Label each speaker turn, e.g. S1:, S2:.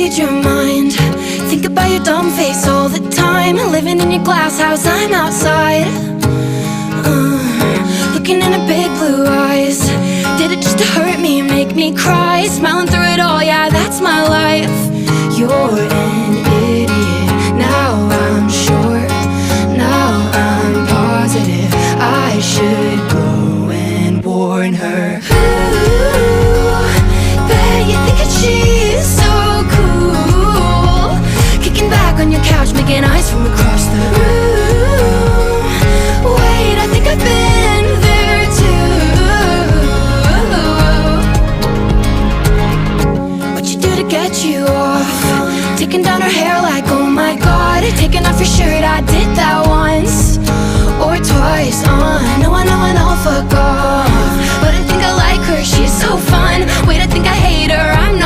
S1: read your mind. Think about your dumb face all the time. Living in your glass house, I'm outside. Looking in her big blue eyes. Did it just to hurt me, make me cry? Smiling through it all, yeah, that's my life. You're an idiot, now I'm sure. Now I'm positive I should go and warn her. Ooh, bet you think that she's so cool, kicking back on your couch, making eyes from across the room. Wait, I think I've been there too. What you do to get you off? Taking down her hair like, oh my god. Taking off your shirt, I did that once or twice. I know, fuck off. But I think I like her, she's so fun. Wait, I think I hate her, I'm